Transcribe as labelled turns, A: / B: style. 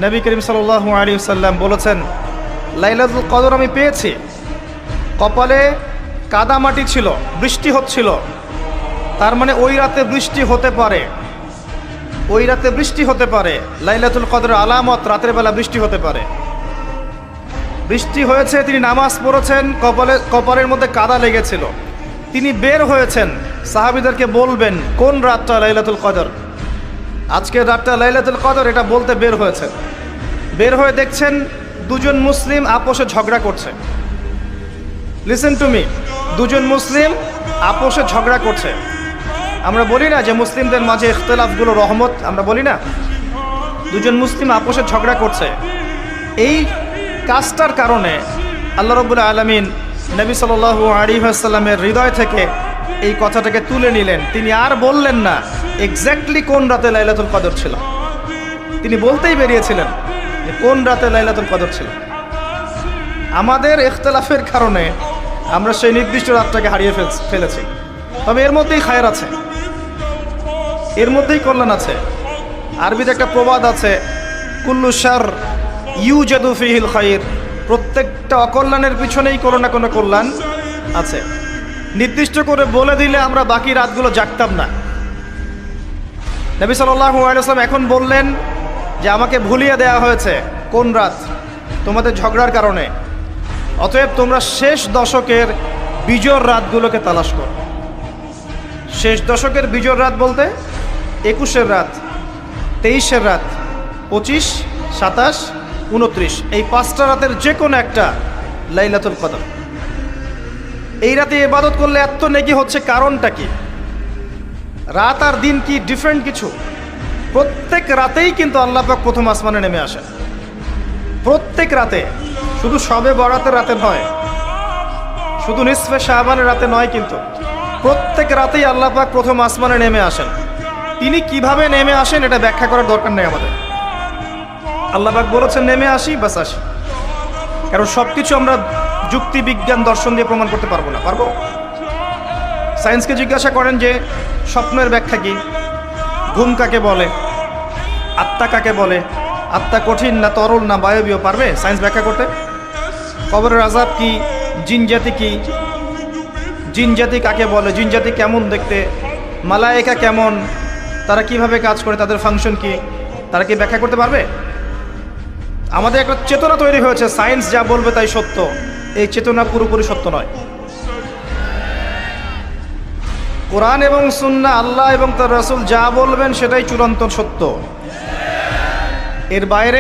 A: নবী করিম সাল্লাল্লাহু আলাইহি ওয়াসাল্লাম বলেছেন, লাইলাতুল কদর আমি পেয়েছি, কপালে কাদামাটি ছিল, বৃষ্টি হচ্ছিল, তার মানে ওই রাতে বৃষ্টি হতে পারে, ওই রাতে বৃষ্টি হতে পারে। লাইলাতুল কদরের আলামত রাতের বেলা বৃষ্টি হতে পারে। বৃষ্টি হয়েছে, তিনি নামাজ পড়েছেন, কপালের মধ্যে কাদা লেগেছিল, তিনি বের হয়েছেন, সাহাবীদেরকে বলবেন কোন রাতটা লাইলাতুল কদর, আজকের রাতটা লাইলাতুল কদর, এটা বলতে বের হয়েছেন। বের হয়ে দেখছেন দুজন মুসলিম আপোষে ঝগড়া করছে। লিসেন টু মি, দুজন মুসলিম আপোষে ঝগড়া করছে। আমরা বলি না যে মুসলিমদের মাঝে ইখতিলাফগুলো রহমত, আমরা বলি না? দুজন মুসলিম আপোষে ঝগড়া করছে। এই কাজটার কারণে আল্লাহ রাব্বুল আলামিন নবী সাল্লাল্লাহু আলাইহি ওয়াসাল্লামের হৃদয় থেকে এই কথাটাকে তুলে নিলেন। তিনি আর বললেন না এক্স্যাক্টলি কোন রাতে লাইলাতুল কদর ছিল, তিনি বলতেই বেরিয়েছিলেন যে কোন রাতে লাইলাতুল কদর ছিল। আমাদের ইখতিলাফের কারণে আমরা সেই নির্দিষ্ট রাতটাকে হারিয়ে ফেলেছি। তবে এর মধ্যেই খায়ের আছে, এর মধ্যেই কল্যাণ আছে। আরবিতে একটা প্রবাদ আছে, কুল্লু শার ইউজাদু ফিহিল খায়র, প্রত্যেকটা অকল্যাণের পিছনেই কোনো না কোনো কল্যাণ আছে। নির্দিষ্ট করে বলে দিলে আমরা বাকি রাতগুলো জাগতাম না। নবী সাল্লাল্লাহু আলাইহি ওয়াসাল্লাম এখন বললেন যে আমাকে ভুলিয়ে দেওয়া হয়েছে কোন রাত, তোমাদের ঝগড়ার কারণে, অতএব তোমরা শেষ দশকের বিজোড় রাতগুলোকে তালাশ করো। শেষ দশকের বিজোড় রাত বলতে 21-এর রাত, 23-এর রাত, 25, 27, 29, এই 5টা রাতের যে কোনো একটা লাইলাতুল কদর। এই রাতে ইবাদত করলে এত নেকি হচ্ছে, কারণটা কি? রাত আর দিন কি ডিফারেন্ট কিছু? প্রত্যেক রাতেই কিন্তু আল্লাহ পাক প্রথম আসমানে নেমে আসেন, প্রত্যেক রাতে, শুধু শবে বরাতের রাতে নয়, শুধু নিসফে শাবানের রাতে নয়, কিন্তু প্রত্যেক রাতেই আল্লাহ পাক প্রথম আসমানে নেমে আসেন। তিনি কিভাবে নেমে আসেন এটা ব্যাখ্যা করার দরকার নেই আমাদের। আল্লাহ পাক বলেছেন নেমে আসি, বাস আসি। কারণ সব কিছু আমরা যুক্তি, বিজ্ঞান, দর্শন দিয়ে প্রমাণ করতে পারবো না। পারবো? সায়েন্সকে জিজ্ঞাসা করেন যে স্বপ্নের ব্যাখ্যা কি, ঘুম কাকে বলে, আত্মা কাকে বলে, আত্মা কঠিন না তরল না বায়বীয়, পারবে সায়েন্স ব্যাখ্যা করতে? কবরের আযাব কি, জিন জাতি কি, জিন জাতি কাকে বলে, জিন জাতি কেমন দেখতে, মালায়েকা কেমন, তারা কিভাবে কাজ করে, তাদের ফাংশন কি, তারা কি ব্যাখ্যা করতে পারবে? আমাদের একটা চেতনা তৈরি হয়েছে, সায়েন্স যা বলবে তাই সত্য। এই চেতনা পুরোপুরি সত্য নয়। কোরআন এবং সুন্নাহ, আল্লাহ এবং তার রাসূল যা বলবেন সেটাই চূড়ান্ত সত্য। এর বাইরে